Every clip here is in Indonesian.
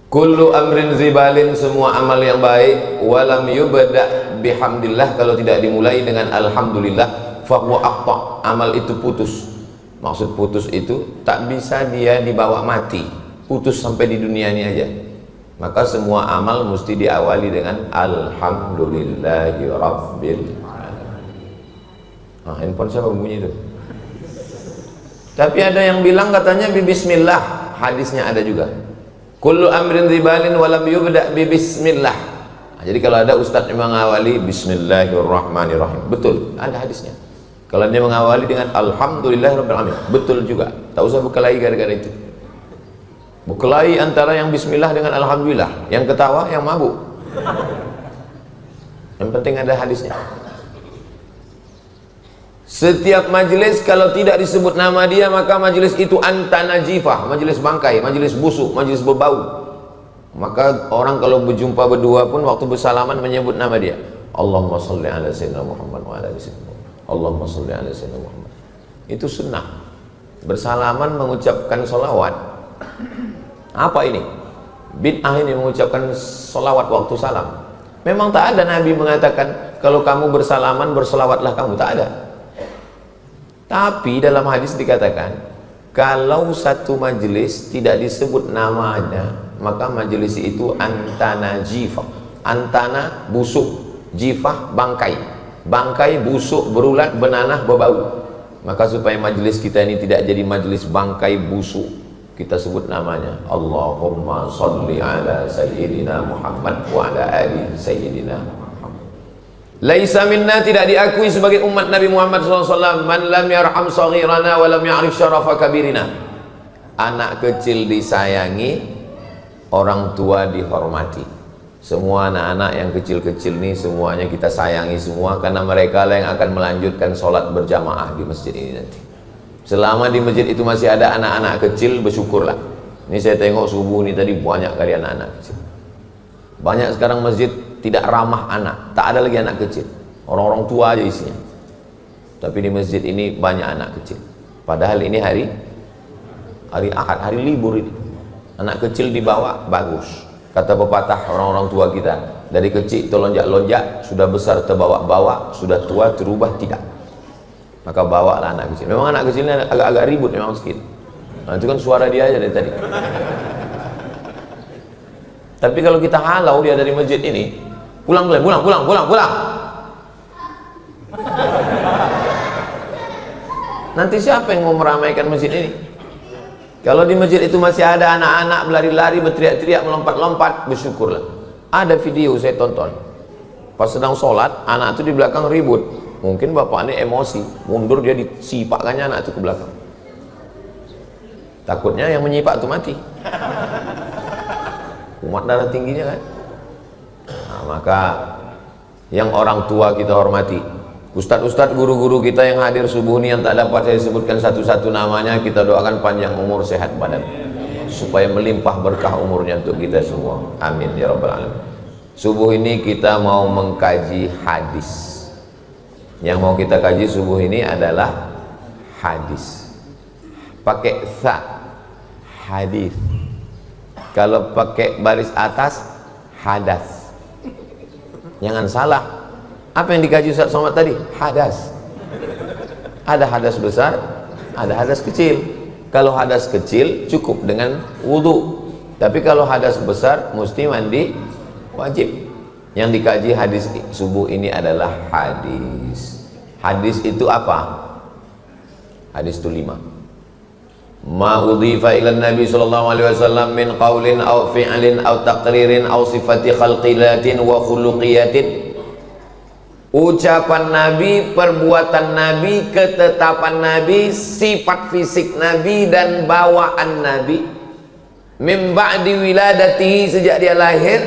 Kullu amrin zibalin, semua amal yang baik, walam yubda bihamdillah, kalau tidak dimulai dengan alhamdulillah, fahuwa aqta, amal itu putus. Maksud putus itu tak bisa dia dibawa mati, putus sampai di dunia ini aja. Maka semua amal mesti diawali dengan alhamdulillahi rabbil alamin. Handphone siapa bunyi itu? Tapi ada yang bilang katanya bismillah, hadisnya ada juga. Kullu amrin zibalin walam yubda bismillah. Jadi kalau ada ustadz yang mengawali bismillahirrahmanirrahim, betul, ada hadisnya. Kalau dia mengawali dengan alhamdulillahirabbil alamin, betul juga. Tak usah berkelahi gara-gara itu. Berkelahi antara yang bismillah dengan alhamdulillah, yang ketawa, yang mabuk. Yang penting ada hadisnya. Setiap majelis kalau tidak disebut nama dia, maka majelis itu antanajifah, majelis bangkai, majelis busuk, majelis berbau. Maka orang kalau berjumpa berdua pun waktu bersalaman menyebut nama dia. Allahumma salli ala sayyidina Muhammad wa ala ali sayyidina Muhammad. Allahumma salli ala sayyidina Muhammad. Itu sunnah. Bersalaman mengucapkan solawat. Apa ini? Bid'ah ini mengucapkan solawat waktu salam. Memang tak ada Nabi mengatakan kalau kamu bersalaman bersolawatlah kamu, tak ada. Tapi dalam hadis dikatakan kalau satu majelis tidak disebut namanya, maka majelis itu antana jifah. Antana busuk, jifah bangkai. Bangkai busuk, berulat, benanah, berbau. Maka supaya majelis kita ini tidak jadi majelis bangkai busuk, kita sebut namanya Allahumma salli ala sayyidina Muhammad wa ala ali sayyidina Muhammad. Laisa minna, tidak diakui sebagai umat Nabi Muhammad SAW, man lam yarham saghirana wa lam ya'rif syarafa kabirina. Anak kecil disayangi, orang tua dihormati. Semua anak-anak yang kecil-kecil ini semuanya kita sayangi semua, karena mereka lah yang akan melanjutkan sholat berjamaah di masjid ini nanti. Selama di masjid itu masih ada anak-anak kecil, bersyukurlah. Ini saya tengok subuh ini tadi banyak kali anak-anak kecil. Banyak sekarang masjid tidak ramah anak, tak ada lagi anak kecil, orang-orang tua aja isinya. Tapi di masjid ini banyak anak kecil. Padahal ini hari Ahad, hari libur ini. Anak kecil dibawa bagus. Kata pepatah orang-orang tua kita, dari kecil terlonjak-lonjak, sudah besar terbawa-bawa, sudah tua terubah tidak. Maka bawalah anak kecil. Memang anak kecil ini agak-agak ribut memang sedikit. Nah, itu kan suara dia aja dari tadi. Tapi kalau kita halau dia dari masjid ini, pulang. Nanti siapa yang mau meramaikan masjid ini? Kalau di masjid itu masih ada anak-anak berlari-lari, berteriak-teriak, melompat-lompat, bersyukurlah. Ada video saya tonton, pas sedang sholat, anak itu di belakang ribut. Mungkin bapaknya emosi, mundur, dia disipakkannya anak itu ke belakang. Takutnya yang menyipak itu mati. Umat darah tingginya kan. Nah, maka yang orang tua kita hormati, ustadz-ustadz, guru-guru kita yang hadir subuh ini yang tak dapat saya sebutkan satu-satu namanya, kita doakan panjang umur, sehat badan, supaya melimpah berkah umurnya untuk kita semua. Amin ya rabbal alamin. Subuh ini kita mau mengkaji hadis. Yang mau kita kaji subuh ini adalah hadis. Pakai tha, hadis. Kalau pakai baris atas, hadas. Jangan salah. Apa yang dikaji Ustaz Somad tadi? Hadas. Ada hadas besar, ada hadas kecil. Kalau hadas kecil cukup dengan wudu. Tapi kalau hadas besar mesti mandi wajib. Yang dikaji hadis subuh ini adalah hadis. Hadis itu apa? Hadis itu 5. Ma udhifa ila Nabi sallallahu alaihi wasallam min qaulin aw fi'lin aw taqririn aw sifati khalqilatin wa khuluqiyatin. Ucapan Nabi, perbuatan Nabi, ketetapan Nabi, sifat fisik Nabi dan bawaan Nabi min ba'di wiladatihi, sejak dia lahir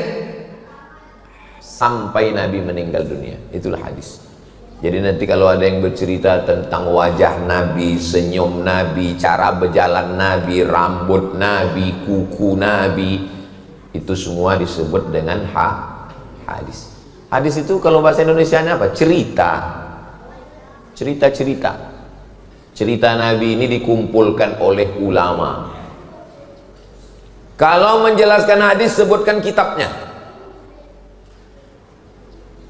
sampai Nabi meninggal dunia. Itulah hadis. Jadi nanti kalau ada yang bercerita tentang wajah Nabi, senyum Nabi, cara berjalan Nabi, rambut Nabi, kuku Nabi, itu semua disebut dengan hadis. Hadis itu kalau bahasa Indonesianya apa? Cerita. Cerita Nabi ini dikumpulkan oleh ulama. Kalau menjelaskan hadis, sebutkan kitabnya.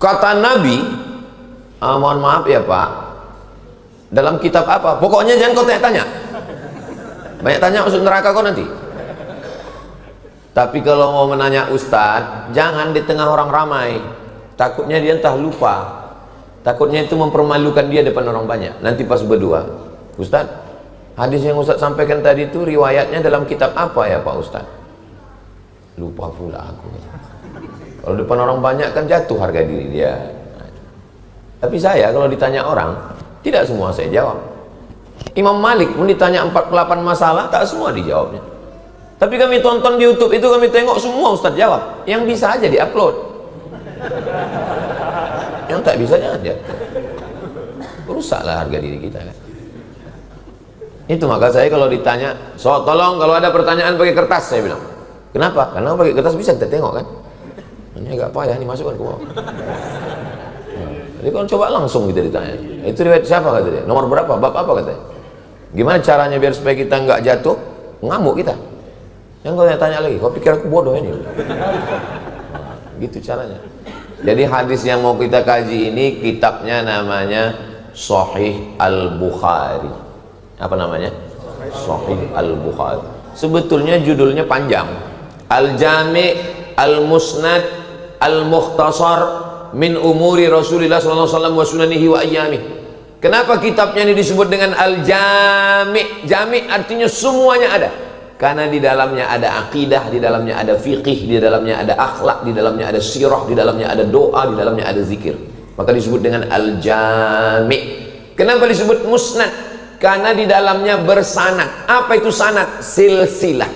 Kata Nabi, mohon maaf ya Pak, dalam kitab apa? Pokoknya jangan kau tanya-tanya. Banyak tanya masuk neraka kau nanti. Tapi kalau mau menanya Ustadz, jangan di tengah orang ramai. Takutnya dia entah lupa. Takutnya itu mempermalukan dia depan orang banyak. Nanti pas berdua, Ustadz, hadis yang Ustadz sampaikan tadi itu riwayatnya dalam kitab apa ya Pak Ustadz? Lupa pula aku. Kalau depan orang banyak kan jatuh harga diri dia. Tapi saya kalau ditanya orang, tidak semua saya jawab. Imam Malik pun ditanya 48 masalah, tak semua dijawabnya. Tapi kami tonton di YouTube itu, kami tengok semua Ustadz jawab. Yang bisa aja diupload. Yang tak bisa jangan dia. Rusaklah harga diri kita kan. Itu maka saya kalau ditanya, so tolong kalau ada pertanyaan pakai kertas, saya bilang. Kenapa? Karena pakai kertas bisa kita tengok kan. Ini agak payah nih, masukkan ke bawah. Jadi kalau coba langsung kita ditanya, itu riwayat siapa kata dia? Nomor berapa? Bab apa katanya? Gimana caranya biar supaya kita nggak jatuh? Ngamuk kita. Yang kau tanya lagi, kau pikir aku bodoh ini? Gitu caranya. Jadi hadis yang mau kita kaji ini kitabnya namanya Sahih Al-Bukhari. Apa namanya? Sahih Al-Bukhari. Sebetulnya judulnya panjang. Al-Jami' Al-Musnad Al-Mukhtasar min umuri Rasulullah SAW wa sunanihi wa ayyamih. Kenapa kitabnya ini disebut dengan Al-Jami'? Jami' artinya semuanya ada. Karena di dalamnya ada akidah, di dalamnya ada fiqih, di dalamnya ada akhlak, di dalamnya ada sirah, di dalamnya ada doa, di dalamnya ada zikir. Maka disebut dengan Al-Jami'. Kenapa disebut musnad? Karena di dalamnya bersanad. Apa itu sanad? Silsilah.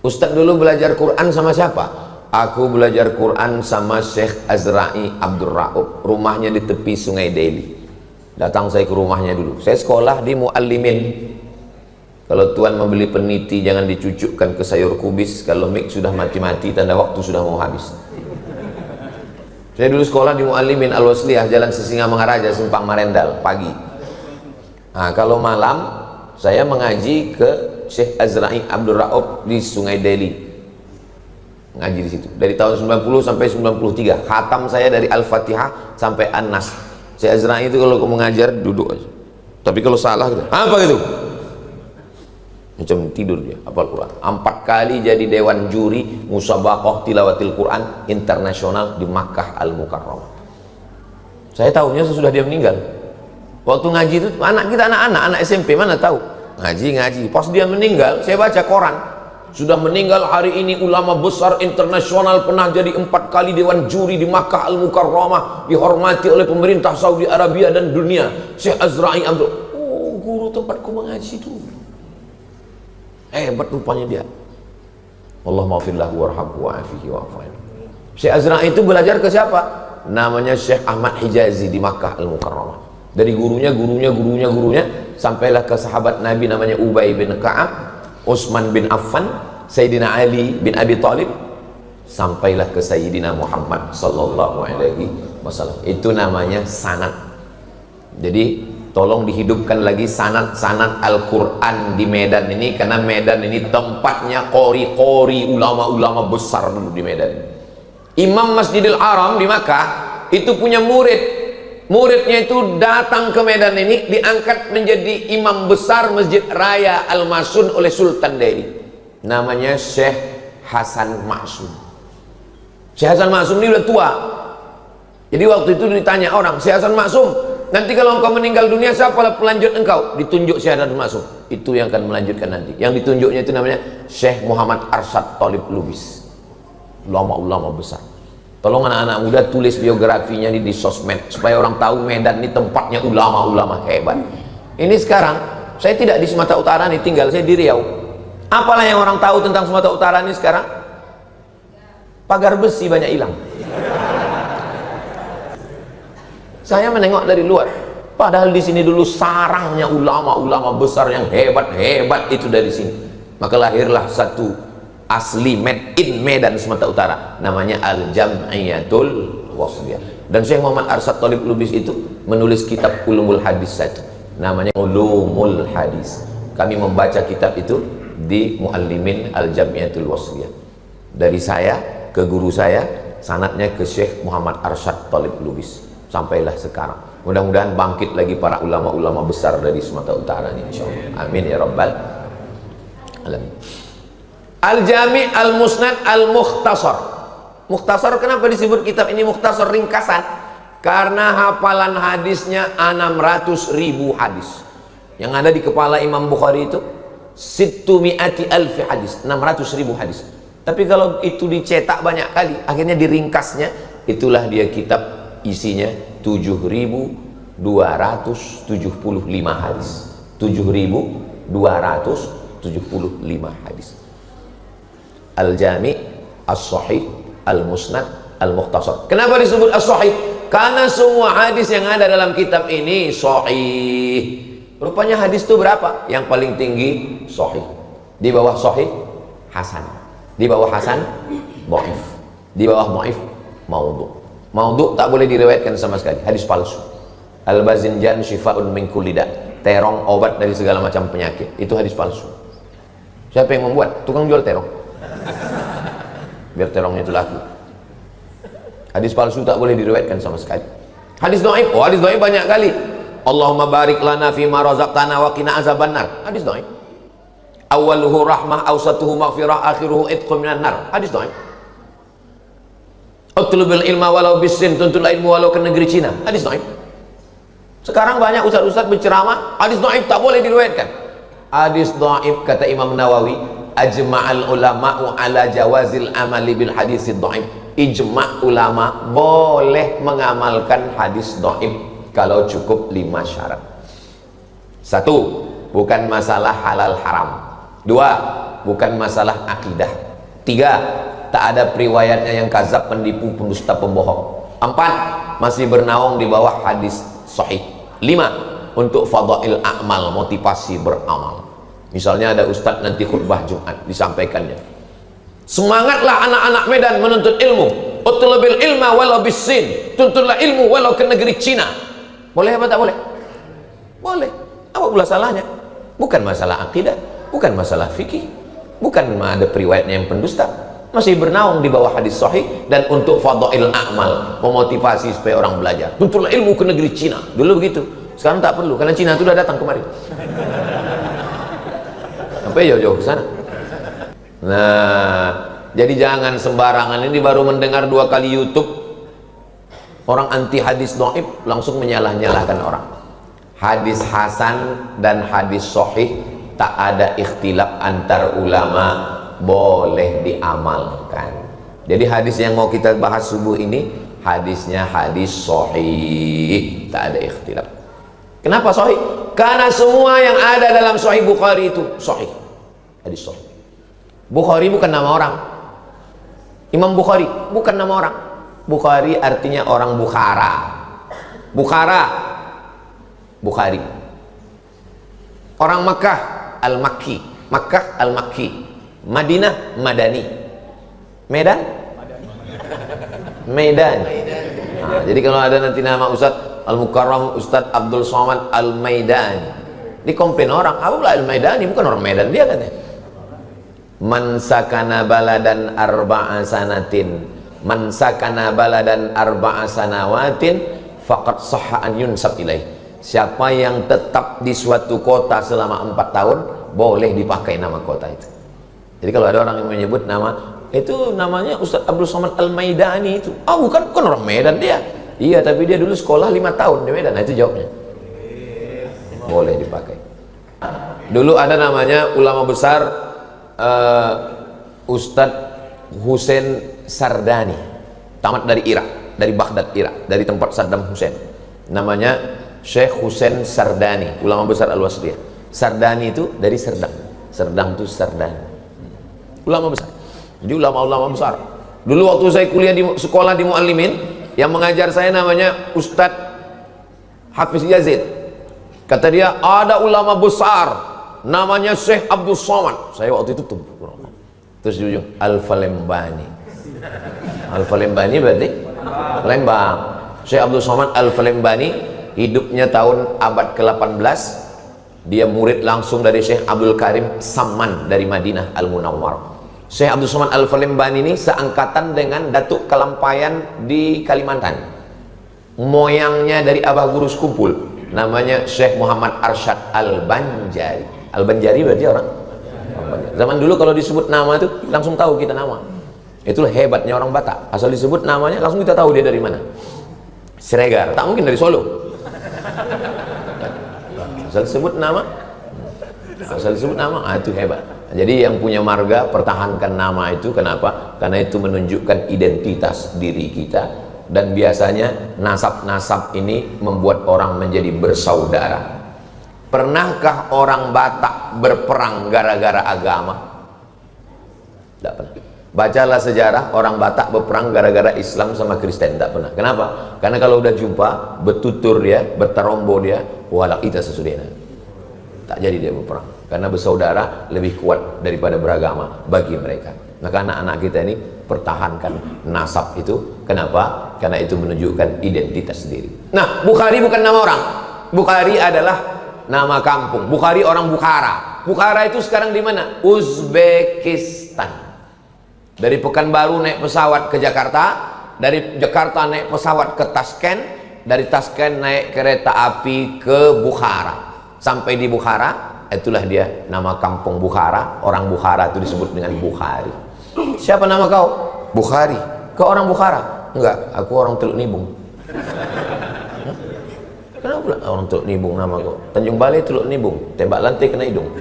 Ustadz dulu belajar Quran sama siapa? Aku belajar Quran sama Syekh Azra'i Abdul Ra'ub. Rumahnya di tepi Sungai Deli. Datang saya ke rumahnya dulu. Saya sekolah di Muallimin. Kalau Tuan membeli peniti jangan dicucukkan ke sayur kubis. Kalau mik sudah mati-mati tanda waktu sudah mau habis. Saya dulu sekolah di Muallimin Al-Wasliyah, Jalan Sisingamangaraja, Simpang Marendal, pagi. Nah, kalau malam saya mengaji ke Syekh Azra'i Abdul Ra'ub di Sungai Deli. Ngaji di situ. Dari tahun 90 sampai 93. Khatam saya dari Al-Fatihah sampai An-Nas. Syekh Azra'i itu kalau mengajar duduk aja. Tapi kalau salah gitu, apa gitu? Macam tidur dia, hafal Quran. 4 kali jadi dewan juri musabaqah tilawatil Quran internasional di Makkah Al-Mukarramah. Saya tahunya sesudah dia meninggal. Waktu ngaji itu anak kita anak SMP mana tahu ngaji. Pas dia meninggal, saya baca koran. Sudah meninggal hari ini ulama besar internasional, pernah jadi 4 kali dewan juri di Makkah Al-Mukarramah, dihormati oleh pemerintah Saudi Arabia dan dunia. Syekh Azra'i Abdul. Oh, guru tempatku mengaji itu. Hebat rupanya dia. Allah maafillahu warhamhu wa'afihi wa'afain. Syekh Azra'i itu belajar ke siapa? Namanya Syekh Ahmad Hijazi di Makkah Al-Mukarramah. Dari gurunya sampailah ke sahabat Nabi namanya Ubay bin Ka'ab, Utsman bin Affan, Sayyidina Ali bin Abi Thalib, sampailah ke Sayyidina Muhammad sallallahu alaihi wasallam. Itu namanya sanad. Jadi tolong dihidupkan lagi sanad Al-Quran di Medan ini, karena Medan ini tempatnya qori-qori, ulama-ulama besar dulu di Medan. Imam Masjidil Haram di Makkah itu punya muridnya itu datang ke Medan ini, diangkat menjadi imam besar Masjid Raya Al-Masun oleh Sultan Delhi. Namanya Syekh Hasan Maksum. Syekh Hasan Maksum ini udah tua. Jadi waktu itu ditanya orang, Syekh Hasan Maksum, nanti kalau engkau meninggal dunia siapa pelanjut engkau? Ditunjuk Syekh Hasan Maksum. Itu yang akan melanjutkan nanti. Yang ditunjuknya itu namanya Syekh Muhammad Arsyad Talib Lubis. Ulama-ulama besar. Tolong anak-anak muda tulis biografinya di sosmed supaya orang tahu Medan ini tempatnya ulama-ulama hebat. Ini sekarang saya tidak di Sumatera Utara nih, tinggal saya di Riau. Apalah yang orang tahu tentang Sumatera Utara ini sekarang? Pagar besi banyak hilang. Saya menengok dari luar, padahal di sini dulu sarangnya ulama-ulama besar yang hebat-hebat itu dari sini. Maka lahirlah satu asli made in Medan Sumatera Utara, namanya Al-Jam'iyatul Wasliyah. Dan Syekh Muhammad Arsyad Talib Lubis itu menulis kitab Ulumul Hadis satu. namanya Ulumul Hadis. Kami membaca kitab itu di Muallimin Al-Jamiatul Wasliyah. Dari saya ke guru saya, sanadnya ke Syekh Muhammad Arsyad Talib Lubis, sampailah sekarang. Mudah-mudahan bangkit lagi para ulama-ulama besar dari Sumatera Utara ini, insyaallah. Amin ya rabbal alamin. Al-Jami' Al-Musnad Al-Mukhtasar. Mukhtasar, kenapa disebut kitab ini mukhtasar, ringkasan? Karena hafalan hadisnya 600.000 hadis. Yang ada di kepala Imam Bukhari itu 600.000 hadis, 600.000 hadis. Tapi kalau itu dicetak banyak kali, akhirnya diringkasnya, itulah dia kitab, isinya 7.275 hadis. 7.275 hadis. Al-Jami' As-Sahih Al-Musnad Al-Mukhtasar. Kenapa disebut As-Sahih? Karena semua hadis yang ada dalam kitab ini sahih. Rupanya hadis itu berapa? Yang paling tinggi sahih. Di bawah sahih hasan. Di bawah hasan dhaif. Di bawah dhaif maudhu'. Maudhu' tak boleh diriwayatkan sama sekali, hadis palsu. Al-Bazinjan Syifa'un min kulli da'. Terong obat dari segala macam penyakit. Itu hadis palsu. Siapa yang membuat? Tukang jual terong. Biar terongnya itu laku. Hadis palsu tak boleh diriwayatkan sama sekali. Hadis dhaif, oh hadis dhaif banyak kali. Allahumma barik lana fima razaqtana wa qina azabannar. Hadis dhaif. Awaluhu rahmah, awsatuhu maghfirah, akhiruhu itqun minan nar. Hadis dhaif. Utlubil ilma walau bisin, tuntutlah ilmu walau ke negeri Cina. Hadis dhaif. Sekarang banyak ustaz-ustaz berceramah, hadis dhaif tak boleh diriwayatkan. Hadis dhaif, kata Imam Nawawi, ajma'al ulama'u ala jawazil amali bil hadis dhaif. Ijma' ulama boleh mengamalkan hadis dhaif kalau cukup 5 syarat. 1, bukan masalah halal haram. 2, bukan masalah akidah. 3, tak ada periwayatnya yang kazab, penipu, pendusta, pembohong. 4, masih bernaung di bawah hadis sahih. 5, untuk fadail a'mal, motivasi beramal. Misalnya ada ustadz nanti khutbah Jumat, disampaikannya, semangatlah anak-anak Medan menuntut ilmu, utlubil ilma walau bisin, tuntutlah ilmu walau ke negeri Cina. Boleh apa tak boleh? Boleh. Apa pula salahnya? Bukan masalah akidah, bukan masalah fikih, bukan ada periwayatnya yang pendusta, masih bernaung di bawah hadis sahih. Dan untuk fadail a'mal, memotivasi supaya orang belajar, tuntutlah ilmu ke negeri Cina. Dulu begitu, sekarang tak perlu karena Cina itu sudah datang kemari. Sampai jauh-jauh ke sana. Nah, jadi jangan sembarangan. Ini baru mendengar 2 kali YouTube, orang anti hadis dhaif langsung menyalah-nyalahkan orang. Hadis hasan dan hadis sahih tak ada ikhtilaf antar ulama, boleh diamalkan. Jadi hadis yang mau kita bahas subuh ini, hadisnya hadis sahih, tak ada ikhtilaf. Kenapa sahih? Karena semua yang ada dalam Sahih Bukhari itu sahih, hadis sahih. Bukhari bukan nama orang. Imam Bukhari bukan nama orang. Bukhari artinya orang Bukhara. Bukhara, Bukhari. Orang Makkah, Al-Makki. Makkah, Al-Makki. Madinah, Madani. Medan, Medan. Nah, jadi kalau ada nanti nama Ustadz Al-Mukarram, Ustadz Abdul Somad Al-Maidani, dikomplain orang, apa pula Al-Maidani, bukan orang Medan dia katanya. Man sakana baladan arba'a sanatin, man sakana baladan arba'a sanawatin faqad sahha an yunsab ilaih. Siapa yang tetap di suatu kota selama 4 tahun, boleh dipakai nama kota itu. Jadi kalau ada orang yang menyebut nama itu, namanya Ustadz Abdul Somad Al-Maidani itu, bukan orang Medan dia. Iya, tapi dia dulu sekolah 5 tahun di Medan. Nah, itu jawabnya. Boleh dipakai. Dulu ada namanya ulama besar, Ustadz Husain Sardani, tamat dari Irak, dari Baghdad, Irak, dari tempat Saddam Hussein. Namanya Syekh Husain Sardani, ulama besar Al-Wasliyah. Sardani itu dari Serdang. Serdang itu Sardani. Ulama besar. Jadi ulama-ulama besar. Dulu waktu saya kuliah di sekolah di Muallimin, yang mengajar saya namanya Ustadz Hafiz Yazid. Kata dia, ada ulama besar namanya Syekh Abdul Somad. Saya waktu itu tuh terus di ujung Al-Falembani. Al-Falembani berarti Lembang. Syekh Abdul Somad Al-Falembani hidupnya tahun abad ke-18. Dia murid langsung dari Syekh Abdul Karim Samman dari Madinah Al-Munawwar. Syekh Abdul Somad Al-Falimban ini seangkatan dengan Datuk Kalampayan di Kalimantan. Moyangnya dari Abah Guru Sekumpul, namanya Syekh Muhammad Arsyad Al-Banjari. Al-Banjari berarti orang zaman dulu kalau disebut nama itu langsung tahu kita nama. Itulah hebatnya orang Batak, asal disebut namanya langsung kita tahu dia dari mana. Siregar, tak mungkin dari Solo. Asal disebut nama, itu hebat. Jadi yang punya marga pertahankan nama itu. Kenapa? Karena itu menunjukkan identitas diri kita. Dan biasanya nasab-nasab ini membuat orang menjadi bersaudara. Pernahkah orang Batak berperang gara-gara agama? Tidak pernah. Bacalah sejarah orang Batak berperang gara-gara Islam sama Kristen. Tidak pernah. Kenapa? Karena kalau udah jumpa, bertutur dia, bertarombo dia, walak ita sesudena. Tak jadi dia berperang. Karena bersaudara lebih kuat daripada beragama bagi mereka. Maka anak-anak kita ini pertahankan nasab itu. Kenapa? Karena itu menunjukkan identitas diri. Nah, Bukhari bukan nama orang. Bukhari adalah nama kampung. Bukhari orang Bukhara. Bukhara itu sekarang di mana? Uzbekistan. Dari Pekanbaru naik pesawat ke Jakarta, dari Jakarta naik pesawat ke Tashkent, dari Tashkent naik kereta api ke Bukhara. Sampai di Bukhara, itulah dia nama kampung Bukhara. Orang Bukhara itu disebut dengan Bukhari. Siapa nama kau? Bukhari. Kau orang Bukhara? Enggak, aku orang Teluk Nibung. Kenapa pula orang Teluk Nibung nama kau? Tanjung Balai Teluk Nibung, tembak lantai kena hidung.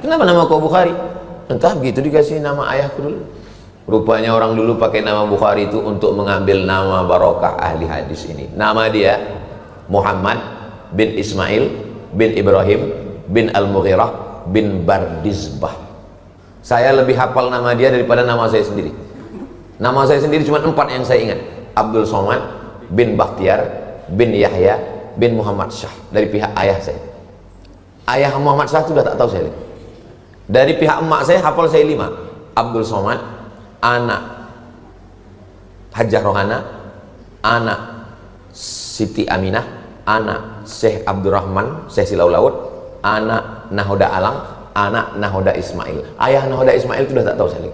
Kenapa nama kau Bukhari? Entah, begitu dikasih nama ayahku dulu. Rupanya orang dulu pakai nama Bukhari itu untuk mengambil nama barokah ahli hadis ini. Nama dia Muhammad bin Ismail bin Ibrahim bin Al-Mughirah bin Bardizbah. Saya lebih hafal nama dia daripada nama saya sendiri. Nama saya sendiri cuma 4 yang saya ingat. Abdul Somad bin Bakhtiar bin Yahya bin Muhammad Shah, dari pihak ayah saya. Ayah Muhammad Shah itu sudah tak tahu saya. Dari pihak emak saya hafal saya 5. Abdul Somad, anak Hajjah Rohana, anak Siti Aminah, anak Syekh Abdurrahman, Syekh Silau Laut, anak Nahoda Alang, anak Nahoda Ismail. Ayah Nahoda Ismail itu sudah tak tahu saya.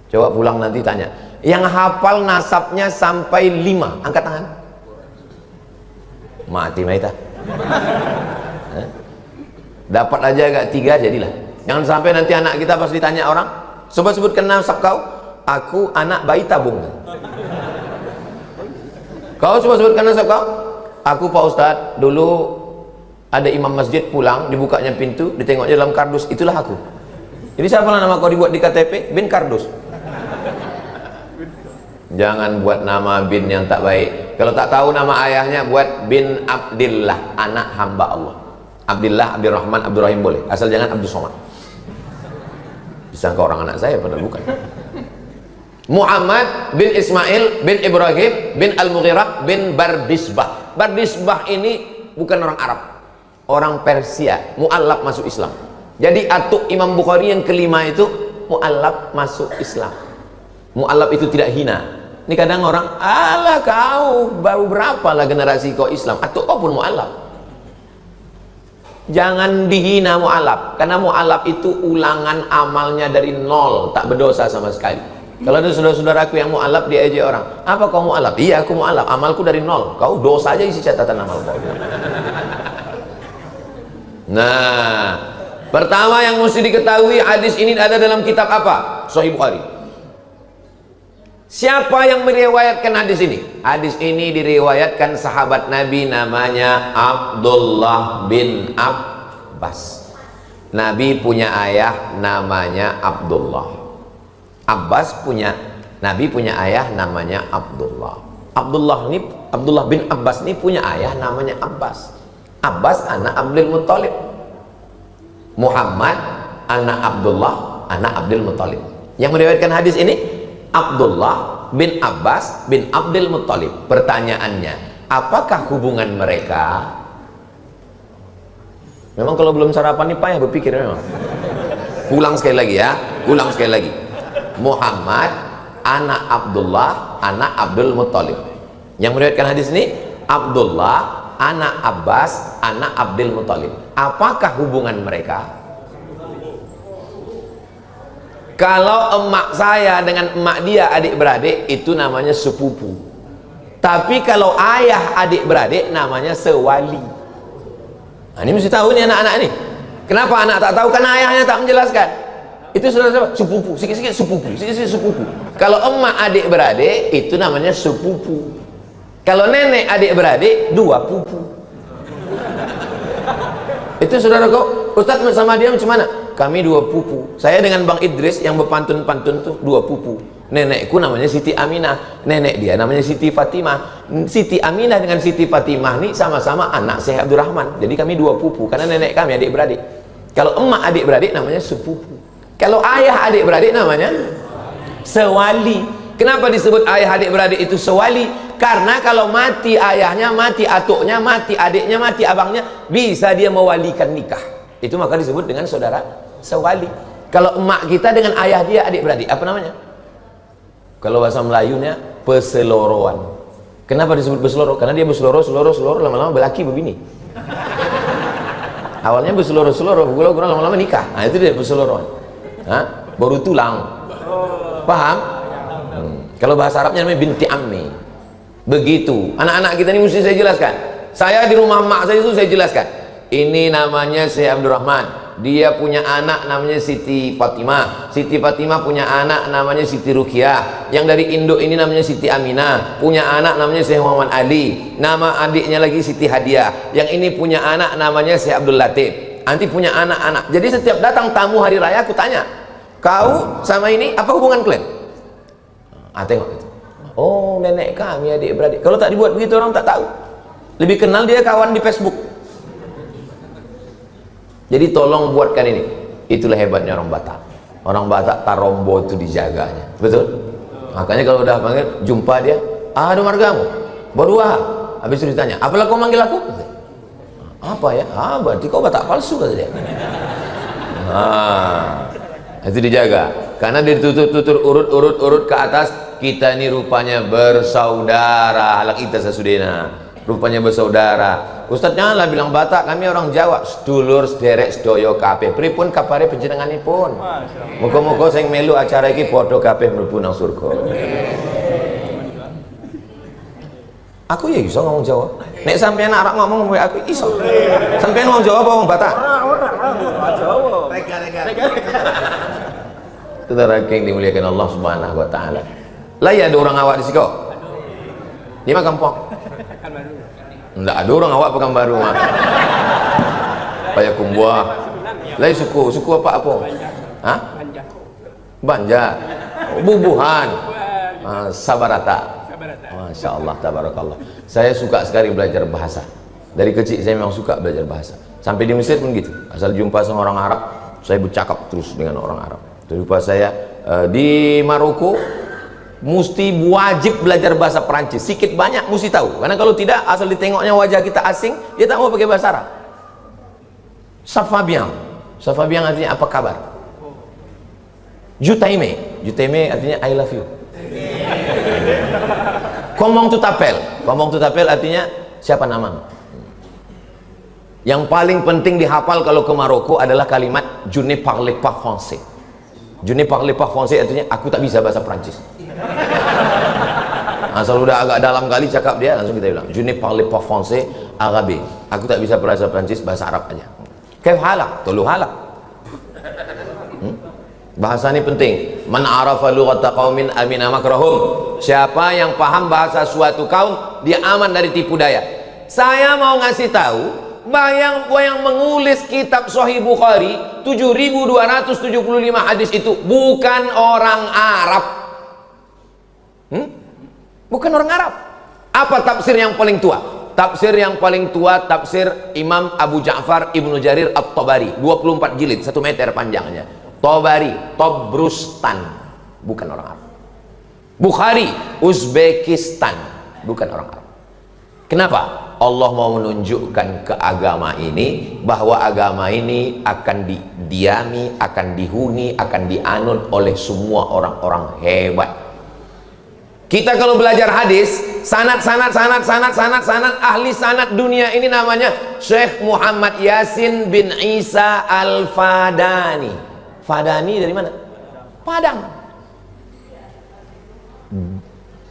Coba pulang nanti tanya. Yang hafal nasabnya sampai 5, angkat tangan. Mati maita. Dapat aja agak 3 jadilah. Jangan sampai nanti anak kita pas ditanya orang, sebutkan nasab kau. Aku anak bayi tabung. Kau sebutkan nasab kau. Aku Pak Ustadz, dulu ada imam masjid pulang, dibukanya pintu, ditengoknya dalam kardus, itulah aku. Jadi siapa nama kau dibuat di KTP? Bin Kardus. Jangan buat nama bin yang tak baik. Kalau tak tahu nama ayahnya, buat bin Abdillah, anak hamba Allah. Abdillah, Abdurrahman, Abdurrahim boleh, asal jangan Abdul Somad. Disangka orang anak saya, padahal bukan. Muhammad bin Ismail bin Ibrahim bin Al-Mughirah bin Bardizbah. Bardizbah ini bukan orang Arab, orang Persia, mu'allaf masuk Islam. Jadi atuk Imam Bukhari yang kelima itu mu'allaf masuk Islam. Mu'allaf itu tidak hina. Ini kadang orang, alah kau baru berapa lah generasi kau Islam, atuk kau pun mu'allaf. Jangan dihina mu'alaf, karena mu'alaf itu ulangan amalnya dari 0, tak berdosa sama sekali. Kalau ada saudara-saudaraku yang mu'alaf, dia aja orang, apa kau mu'alaf? Iya aku mu'alaf, amalku dari 0. Kau dosa aja isi catatan amal kau. Nah, pertama yang mesti diketahui, hadis ini ada dalam kitab apa? Sahih Bukhari. Siapa yang meriwayatkan hadis ini? Hadis ini diriwayatkan sahabat Nabi, namanya Abdullah bin Abbas. Nabi punya ayah namanya Abdullah. Nabi punya ayah namanya Abdullah. Abdullah bin Abbas ini punya ayah namanya Abbas. Abbas anak Abdul Muttalib. Muhammad anak Abdullah, anak Abdul Muttalib. Yang meriwayatkan hadis ini Abdullah bin Abbas bin Abdul Muttalib. Pertanyaannya, apakah hubungan mereka? Memang kalau belum sarapan nih payah berpikir memang. Ulang sekali lagi ya, ulang sekali lagi. Muhammad anak Abdullah, anak Abdul Muttalib. Yang meriwayatkan hadis ini Abdullah, anak Abbas, anak Abdul Muthalib. Apakah hubungan mereka? Kalau emak saya dengan emak dia adik-beradik, itu namanya sepupu. Tapi kalau ayah adik-beradik namanya sewali. Nah, ini mesti tahu nih anak-anak nih. Kenapa anak tak tahu? Karena ayahnya tak menjelaskan. Itu saudara sepupu, sikit-sikit sepupu, sikit-sikit sepupu. Kalau emak adik-beradik itu namanya sepupu. Kalau nenek adik-beradik dua pupu. Itu saudara kok, Ustaz sama dia macam mana? Kami dua pupu. Saya dengan Bang Idris yang berpantun-pantun tuh dua pupu. Nenekku namanya Siti Aminah, nenek dia namanya Siti Fatimah. Siti Aminah dengan Siti Fatimah ini sama-sama anak Syekh Abdurrahman. Jadi kami dua pupu karena nenek kami adik-beradik. Kalau emak adik-beradik namanya sepupu. Kalau ayah adik-beradik namanya sewali. Kenapa disebut ayah adik-beradik itu sewali? Karena kalau mati ayahnya, mati atuknya, mati adiknya, mati abangnya, bisa dia mewalikan nikah. Itu maka disebut dengan saudara sewali. Kalau emak kita dengan ayah dia adik-beradik, apa namanya? Kalau bahasa Melayunya peseloroan. Kenapa disebut berseloro? Karena dia berseloro, lama-lama berlaki begini. Awalnya berseloro, lama-lama nikah. Nah, itu dia berseloroan. Hah? Baru tulang. Paham? Kalau bahasa Arabnya namanya binti ammi. Begitu. Anak-anak kita ini mesti saya jelaskan. Saya di rumah mak saya itu saya jelaskan. Ini namanya Syekh Abdurrahman. Dia punya anak namanya Siti Fatimah. Siti Fatimah punya anak namanya Siti Ruqyah. Yang dari Indo ini namanya Siti Aminah. Punya anak namanya Syekh Muhammad Ali. Nama adiknya lagi Siti Hadiah. Yang ini punya anak namanya Syekh Abdul Latif. Nanti punya anak-anak. Jadi setiap datang tamu hari raya aku tanya, kau sama ini apa hubungan kalian? Tengok itu. Oh, nenek kami adik-beradik. Kalau tak dibuat begitu orang tak tahu. Lebih kenal dia kawan di Facebook. Jadi tolong buatkan ini. Itulah hebatnya orang Batak. Orang Batak tarombo itu dijaganya. Betul? Makanya kalau udah panggil, jumpa dia, ada margamu. Baru habis itu ditanya, apalah kau manggil aku? Apa ya? Berarti kau Batak palsu kata dia. Itu dijaga. Karena ditutur urut ke atas, kita ini rupanya bersaudara. Halak kita sesudena. Rupanya bersaudara. Ustaz janganlah bilang Batak, kami orang Jawa. Sedulur sederek sedoyo kabeh. Pripun kapare panjenenganipun? Muga-muga sing melu acara iki padha kabeh mlebu nang surga. Aku ya iso ngomong Jawa. Nek sampeyan arep ngomong aku iso. Sampeyan wong Jawa apa wong Batak? Jawa. Saudara yang dimuliakan Allah Subhanahu wa taala. Lah ya ada orang awak di siko. Di mana kampung? Enggak ada orang awak Pekanbaru mah. Payakumbuh. Lah suku apa? Hah? Banja. Bubuhan. Sabarata. Masya Allah, tabarakallah. Saya suka sekali belajar bahasa. Dari kecil saya memang suka belajar bahasa. Sampai di Mesir pun gitu. Asal jumpa sama orang Arab, saya bercakap terus dengan orang Arab. Terus saya di Maroko mesti wajib belajar bahasa Perancis, sedikit banyak mesti tahu, karena kalau tidak asal ditengoknya wajah kita asing, dia tak mau pakai bahasa Arab. Ça va bien artinya apa kabar. Jutaime artinya I love you. Comment tu t'appelles artinya siapa namamu. Yang paling penting dihafal kalau ke Maroko adalah kalimat je ne parle pas français. Je ne parle pas français artinya aku tak bisa bahasa Perancis. Asal udah agak dalam kali cakap dia, langsung kita bilang je ne parle pas français arabe. Aku tak bisa bahasa Perancis, bahasa Arab aja. Kaif halak? Tolu halak. Bahasa ini penting. Man arafa lughata qaumin amina makrahum. Siapa yang paham bahasa suatu kaum, dia aman dari tipu daya. Saya mau ngasih tahu, yang menulis kitab Sahih Bukhari 7.275 hadis itu bukan orang Arab. Bukan orang Arab. Apa tafsir yang paling tua? Tafsir yang paling tua tafsir Imam Abu Ja'far Ibnu Jarir At-Tabari, 24 jilid, 1 meter panjangnya. Tabari, Tobrustan, bukan orang Arab. Bukhari, Uzbekistan, bukan orang Arab. Kenapa? Allah mau menunjukkan ke agama ini bahwa agama ini akan didiami, akan dihuni, akan dianut oleh semua orang-orang hebat. Kita kalau belajar hadis sanad ahli sanad dunia ini namanya Syekh Muhammad Yasin bin Isa Al-Fadani. Fadani dari mana? Padang.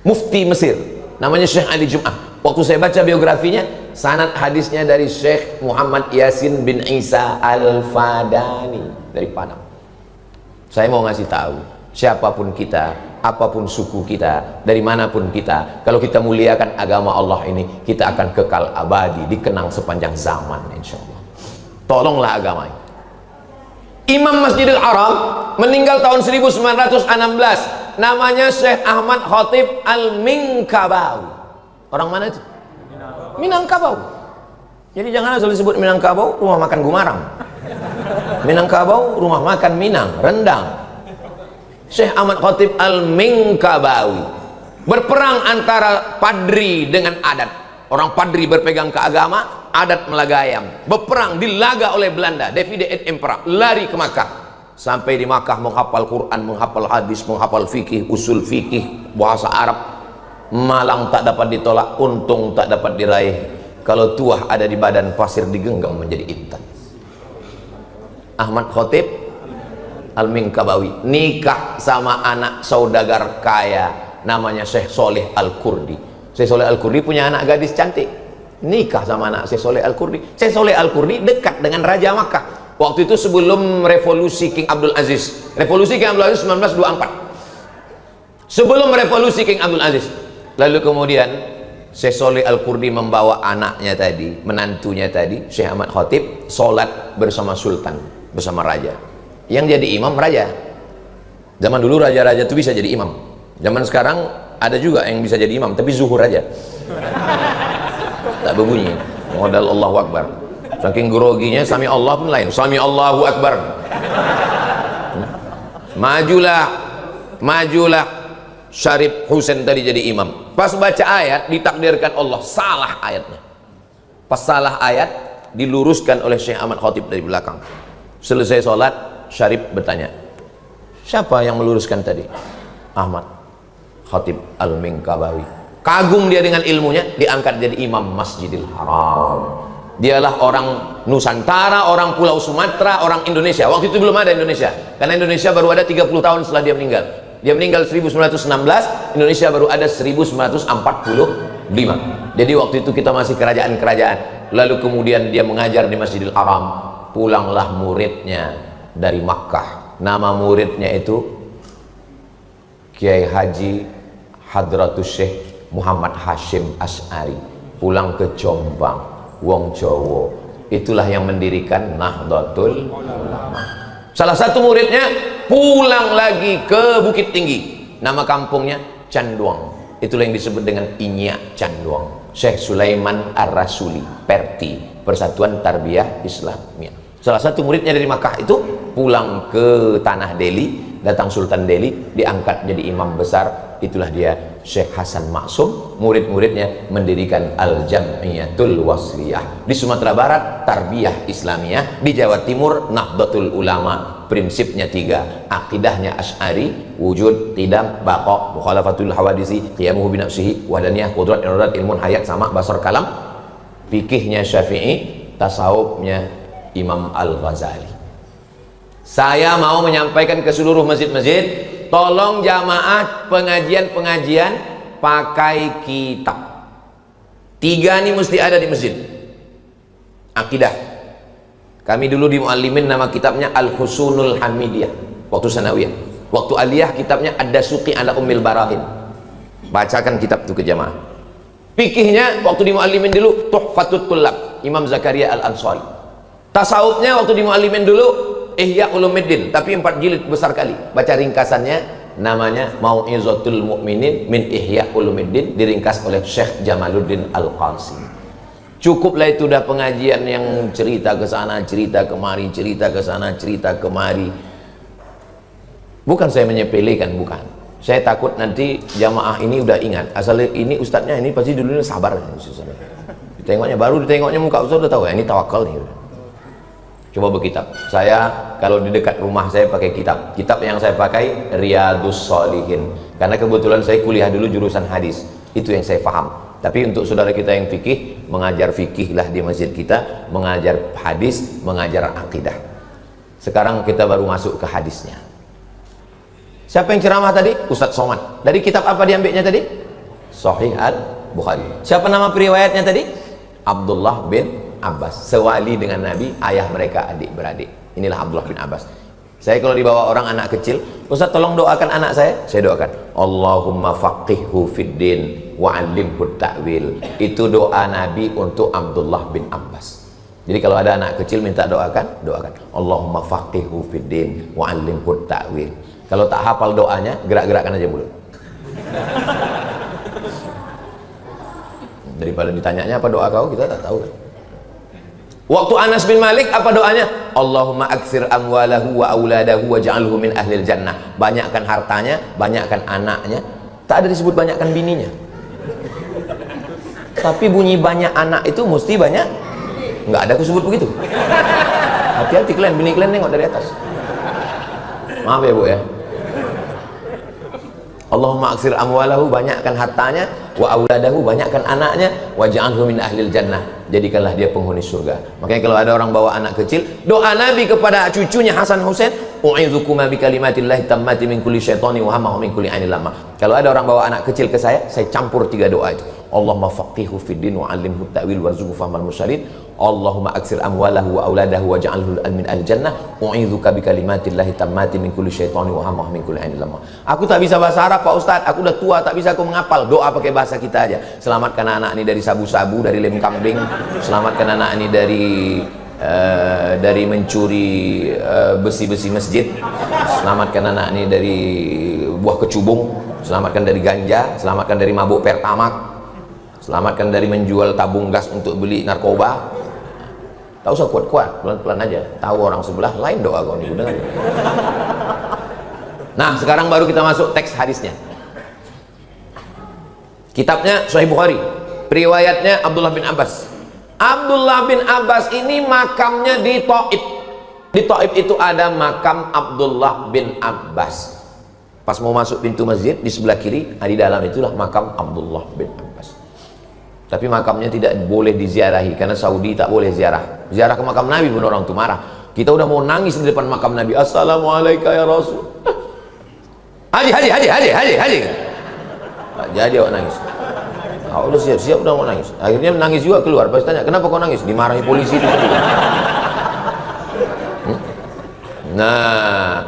Mufti Mesir, namanya Syekh Ali Jum'ah. Waktu saya baca biografinya, sanad hadisnya dari Syekh Muhammad Yasin bin Isa Al-Fadani dari Padang. Saya mau ngasih tahu, siapapun kita, apapun suku kita, dari manapun kita, kalau kita muliakan agama Allah ini, kita akan kekal abadi, dikenang sepanjang zaman, insya Allah. Tolonglah agama ini. Imam Masjidil Haram meninggal tahun 1916, namanya Syekh Ahmad Khatib Al-Minkabawi. Orang mana itu? Minangkabau. Jadi jangan asal disebut Minangkabau rumah makan Gumarang. Minangkabau rumah makan Minang, rendang. Syekh Ahmad Khatib Al-Minkabawi berperang antara padri dengan adat. Orang padri berpegang ke agama, adat melagayam. Berperang, dilaga oleh Belanda, Divided Empire, lari ke Makkah. Sampai di Makkah menghafal Quran, menghafal hadis, menghafal fikih, usul fikih, bahasa Arab. Malang tak dapat ditolak, untung tak dapat diraih. Kalau tuah ada di badan, pasir digenggam menjadi intan. Ahmad Khatib Al-Minkabawi nikah sama anak saudagar kaya namanya Syekh Soleh Al-Kurdi. Syekh Soleh Al-Kurdi punya anak gadis cantik, nikah sama anak Syekh Soleh Al-Kurdi. Syekh Soleh Al-Kurdi dekat dengan Raja Makkah waktu itu sebelum revolusi King Abdul Aziz. Revolusi King Abdul Aziz 1924, sebelum revolusi King Abdul Aziz. Lalu kemudian Syekh Soleh Al-Kurdi membawa anaknya tadi, menantunya tadi, Syekh Ahmad Khatib, sholat bersama sultan, bersama raja. Yang jadi imam raja. Zaman dulu raja-raja itu bisa jadi imam. Zaman sekarang ada juga yang bisa jadi imam, tapi zuhur aja, tak berbunyi, modal Allahu Akbar. Saking groginya sami Allah pun lain, sami Allahu Akbar. Majulah Syarif Husain tadi jadi imam. Pas baca ayat ditakdirkan Allah salah ayatnya. Pas salah ayat diluruskan oleh Syekh Ahmad Khatib dari belakang. Selesai sholat, Syarif bertanya, siapa yang meluruskan tadi? Ahmad Khatib Al-Minkabawi. Kagum dia dengan ilmunya, diangkat jadi imam Masjidil Haram. Dialah orang Nusantara, orang Pulau Sumatera, orang Indonesia. Waktu itu belum ada Indonesia, karena Indonesia baru ada 30 tahun setelah dia meninggal. Dia meninggal 1916, Indonesia baru ada 1945. Jadi waktu itu kita masih kerajaan-kerajaan. Lalu kemudian dia mengajar di Masjidil Haram. Pulanglah muridnya dari Makkah. Nama muridnya itu Kiai Haji Hadratus Syekh Muhammad Hashim Asy'ari. Pulang ke Jombang, wong Jawa. Itulah yang mendirikan Nahdlatul Ulama. Salah satu muridnya pulang lagi ke Bukit Tinggi, nama kampungnya Canduang. Itulah yang disebut dengan Inyak Canduang. Syekh Sulaiman Ar-Rasuli, Perti, Persatuan Tarbiyah Islamiyah. Salah satu muridnya dari Makkah itu pulang ke tanah Delhi, datang Sultan Delhi, diangkat jadi imam besar. Itulah dia Syekh Hasan Maksum. Murid-muridnya mendirikan Al-Jam'iyatul Wasliyah. Di Sumatera Barat Tarbiyah Islamiyah, di Jawa Timur Nahdlatul Ulama. Prinsipnya 3, akidahnya Asy'ari, wujud, qidam, baqa, mukhalafatul hawadisi, qiyamuhu binafsihi, wahdaniyah, qudrat, iradat, ilmun, hayat, sama, basar, kalam. Fikihnya Syafi'i, tasawufnya Imam Al-Ghazali. Saya mau menyampaikan ke seluruh masjid-masjid, tolong jamaah pengajian-pengajian pakai kitab. 3 ini mesti ada di masjid. Akidah. Kami dulu di Muallimin nama kitabnya Al-Husunul Hamidiyah waktu sanawiyah. Waktu aliyah kitabnya Ad-Dasuqi ala Ummil Barahin. Bacakan kitab itu ke jamaah. Fikihnya waktu di Muallimin dulu Tuhfatut Tullab Imam Zakaria Al-Ansari. Tasawufnya waktu di Muallimin dulu Ihya Ulumuddin, tapi 4 jilid besar kali. Baca ringkasannya, namanya Mau'izatul Mu'minin min Ihya Ulumuddin, diringkas oleh Syekh Jamaluddin Al-Qasim. Cukuplah itu dah pengajian yang cerita ke sana, cerita kemari, cerita ke sana, cerita kemari. Bukan saya menyepelekan, bukan. Saya takut nanti jamaah ini udah ingat, asal ini ustadznya ini pasti dulunya sabar. Ditengoknya, baru ditengoknya muka ustadz udah tahu ya ini tawakal nih. Coba berkitab. Saya kalau di dekat rumah saya pakai kitab yang saya pakai Riyadus Shalihin, karena kebetulan saya kuliah dulu jurusan hadis. Itu yang saya paham. Tapi untuk saudara kita yang fikih, mengajar fikih lah di masjid kita, mengajar hadis, mengajar akidah. Sekarang kita baru masuk ke hadisnya. Siapa yang ceramah tadi? Ustadz Somad. Dari kitab apa diambilnya tadi? Sahih Al-Bukhari. Siapa nama periwayatnya tadi? Abdullah bin Abbas. Sewali dengan Nabi, ayah mereka adik-beradik. Inilah Abdullah bin Abbas. Saya kalau dibawa orang anak kecil, Ustaz tolong doakan anak saya doakan. Allahumma faqihhu fid din wa 'allimhu ta'wil. Itu doa Nabi untuk Abdullah bin Abbas. Jadi kalau ada anak kecil minta doakan. Allahumma faqihhu fid din wa 'allimhu ta'wil. Kalau tak hafal doanya, gerak-gerakkan aja mulut. Daripada ditanyanya apa doa kau, kita tak tahu kan. Waktu Anas bin Malik apa doanya? Allahumma aktsir amwalahu wa auladahu waj'alhu min ahlil jannah. Banyakkan hartanya, banyakkan anaknya. Tak ada disebut banyakkan bininya. Tapi bunyi banyak anak itu mesti banyak. Enggak ada aku sebut begitu. Hati-hati kalian, bini kalian nengok dari atas. Maaf ya Bu ya. Allahumma aksir amwalahu, banyakkan hartanya, wa auladahu, banyakkan anaknya, waj'alhu min ahlil jannah, jadikanlah dia penghuni surga. Makanya kalau ada orang bawa anak kecil, doa Nabi kepada cucunya Hasan Husain, u'idzukuma bi kalimatillahi tammati min kulli syaitani wa hamma min kulli ainil lama. Kalau ada orang bawa anak kecil ke saya campur 3 doa itu. Allahumma faqihhu fid din wa 'allimhu ta'wil warzuqhu fahmal mursalin. Allahumma aksir amwalahu wa auladahu waj'alhu min al jannah. U'idzuka bi kalimatillahi tammati min kulli syaitani wa hamma min kulli ainil lama. Aku tak bisa bahasa Arab Pak Ustaz, aku udah tua tak bisa aku menghafal. Doa pakai bahasa kita aja. Selamatkan anak ini dari sabu-sabu, dari lem kambing. Selamatkan anak ini dari mencuri besi-besi masjid. Selamatkan anak ini dari buah kecubung. Selamatkan dari ganja. Selamatkan dari mabuk pertamak. Selamatkan dari menjual tabung gas untuk beli narkoba. Tak usah kuat-kuat, pelan-pelan aja. Tahu orang sebelah lain doa kau ini dengar. Nah, sekarang baru kita masuk teks hadisnya. Kitabnya Sahih Bukhari. Riwayatnya Abdullah bin Abbas. Abdullah bin Abbas ini makamnya di Taif. Di Taif itu ada makam Abdullah bin Abbas. Pas mau masuk pintu masjid di sebelah kiri, di dalam itulah makam Abdullah bin Abbas. Tapi makamnya tidak boleh diziarahi karena Saudi tak boleh ziarah. Ziarah ke makam Nabi pun orang itu marah. Kita udah mau nangis di depan makam Nabi. Assalamualaikum ya Rasul. Haji. Tak jadi awak nangis. Udah siap-siap udah mau nangis. Akhirnya menangis juga keluar. Pas tanya, kenapa kau nangis? Dimarahi polisi itu. Nah,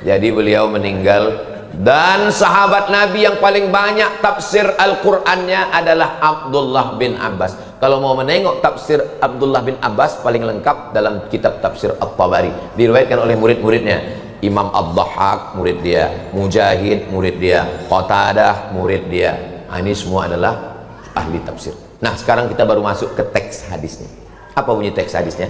jadi beliau meninggal. Dan sahabat Nabi yang paling banyak tafsir Al-Qur'annya adalah Abdullah bin Abbas. Kalau mau menengok tafsir Abdullah bin Abbas paling lengkap dalam kitab tafsir At-Tabari. Diriwayatkan oleh murid-muridnya. Imam Ad-Dhahhak murid dia, Mujahid murid dia, Qatadah murid dia. Ini semua adalah ahli tafsir. Nah, sekarang kita baru masuk ke teks hadisnya. Apa bunyi teks hadisnya?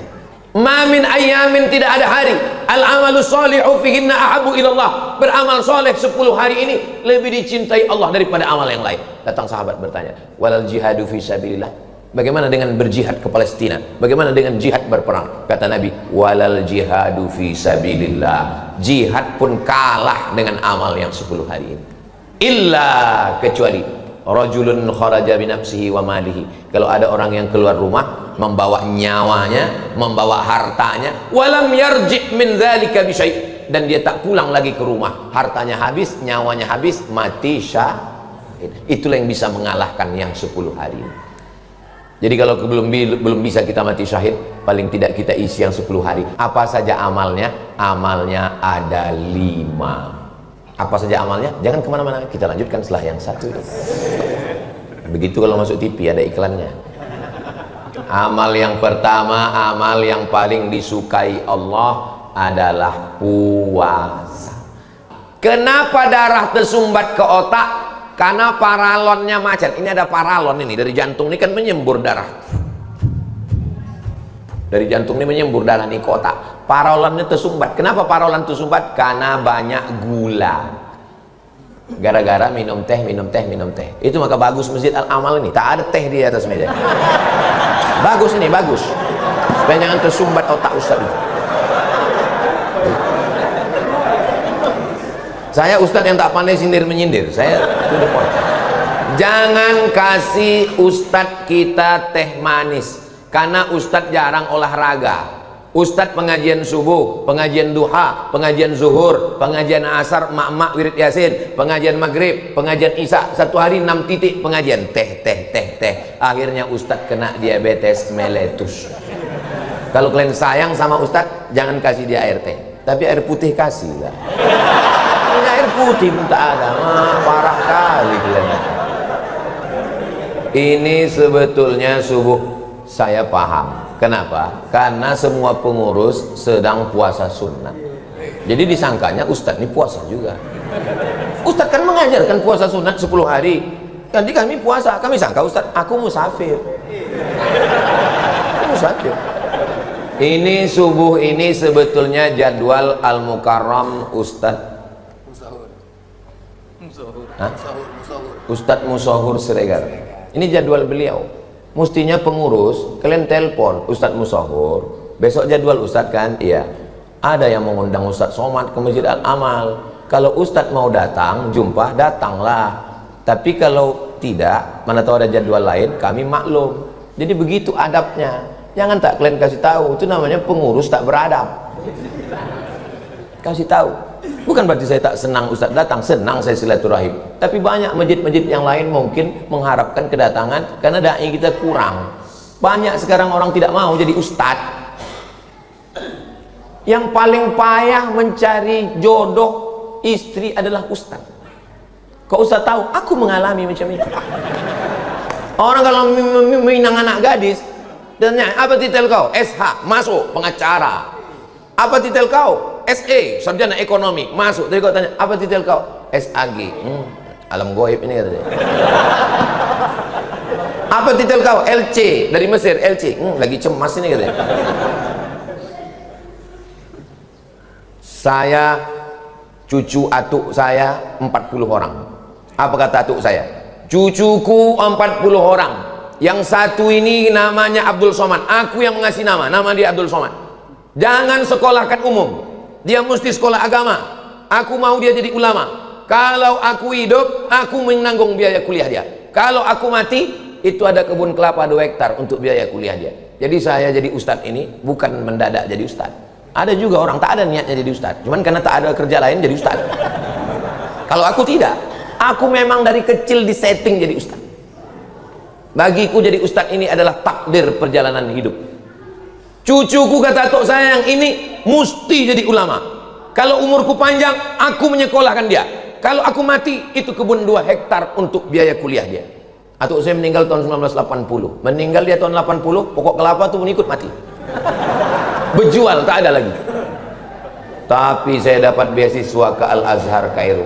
Ma min ayyamin, tidak ada hari, al-amalu sholihu fihinna ahabu ilallah, beramal soleh 10 hari ini lebih dicintai Allah daripada amal yang lain. Datang sahabat bertanya, walal jihadu fi sabilillah, bagaimana dengan berjihad ke Palestina, bagaimana dengan jihad berperang? Kata Nabi, walal jihadu fi sabilillah, jihad pun kalah dengan amal yang 10 hari ini, illa, kecuali rajulun kharaja binafsihi wa malihi, kalau ada orang yang keluar rumah membawa nyawanya, membawa hartanya, walam yarji' min dzalika bi syai', dan dia tak pulang lagi ke rumah, hartanya habis, nyawanya habis, mati syahid. Itulah yang bisa mengalahkan yang 10 hari ini. Jadi kalau belum bisa kita mati syahid, paling tidak kita isi yang 10 hari. Apa saja amalnya? Amalnya ada 5. Apa saja amalnya? Jangan kemana-mana, kita lanjutkan setelah yang satu ini. Begitu kalau masuk TV ada iklannya. Amal yang pertama, amal yang paling disukai Allah adalah puasa. Kenapa darah tersumbat ke otak? Karena paralonnya macet. Ini ada paralon ini, dari jantung ini kan menyembur darah. Dari jantung ini menyembur darah ini ke otak. Paralonnya tersumbat. Kenapa paralon tersumbat? Karena banyak gula. Gara-gara minum teh. Itu maka bagus Masjid Al-Amal ini. Tak ada teh di atas meja. Bagus ini, bagus. Supaya jangan tersumbat otak Ustaz. Saya Ustaz yang tak pandai sindir menyindir. Saya to the point. Jangan kasih ustadz kita teh manis, karena ustadz jarang olahraga. Ustadz pengajian subuh, pengajian duha, pengajian zuhur, pengajian asar, mak-mak wirid yasin, pengajian maghrib, pengajian isya, satu hari 6 titik pengajian, teh. Akhirnya ustadz kena diabetes meletus. Kalau kalian sayang sama ustadz, jangan kasih dia air teh, tapi air putih kasih lah. Ini air putih pun tak ada, parah kali kalian. Ini sebetulnya subuh saya paham. Kenapa? Karena semua pengurus sedang puasa sunnah. Jadi disangkanya ustadz ini puasa juga. Ustadz kan mengajarkan puasa sunnah 10 hari. Jadi kami puasa, kami sangka ustadz, aku musafir. Musafir. Ini subuh ini sebetulnya jadwal Al-Mukarram Ustadz Ustadz Musahur Siregar. Ini jadwal beliau. Mestinya pengurus kalian telepon Ustadz Musahur, besok jadwal Ustadz kan? Iya. Ada yang mengundang Ustadz Somad ke Masjid Al-Amal. Kalau Ustadz mau datang jumpa, datanglah. Tapi kalau tidak, mana tahu ada jadwal lain, kami maklum. Jadi begitu adabnya. Jangan tak kalian kasih tahu, itu namanya pengurus tak beradab. Kasih tahu. Bukan berarti saya tak senang Ustadz datang, senang saya silaturahim. Tapi banyak masjid-masjid yang lain mungkin mengharapkan kedatangan karena dai kita kurang. Banyak sekarang orang tidak mau jadi ustadz. Yang paling payah mencari jodoh istri adalah ustadz. Kok ustadz tahu? Aku mengalami macam itu. Orang kalau minang anak gadis, dan apa titel kau? SH, masuk pengacara. Apa titel kau? SE, sarjana ekonomi, masuk. Tadi kau tanya, apa titel kau? SAG. Alam goib ini kata dia. Apa titel kau? LC, dari Mesir, LC. Lagi cemas ini kata dia. Saya, cucu atuk saya 40 orang. Apa kata atuk saya? Cucuku 40 orang. Yang satu ini namanya Abdul Somad. Aku yang mengasih nama dia Abdul Somad. Jangan sekolahkan umum. Dia mesti sekolah agama. Aku mau dia jadi ulama. Kalau aku hidup, aku menanggung biaya kuliah dia. Kalau aku mati, itu ada kebun kelapa 2 hektar untuk biaya kuliah dia. Jadi saya jadi ustadz ini bukan mendadak jadi ustadz. Ada juga orang tak ada niatnya jadi ustadz, cuman karena tak ada kerja lain jadi ustadz. Kalau aku tidak, aku memang dari kecil disetting jadi ustadz. Bagiku jadi ustadz ini adalah takdir perjalanan hidup. Cucuku kata atuk saya yang ini mesti jadi ulama. Kalau umurku panjang, aku menyekolahkan dia. Kalau aku mati, itu kebun 2 hektar untuk biaya kuliah dia. Atuk saya meninggal tahun 1980. Meninggal dia tahun 80, pokok kelapa tuh mengikut mati. Berjual, tak ada lagi. Tapi saya dapat beasiswa ke Al-Azhar Kairo.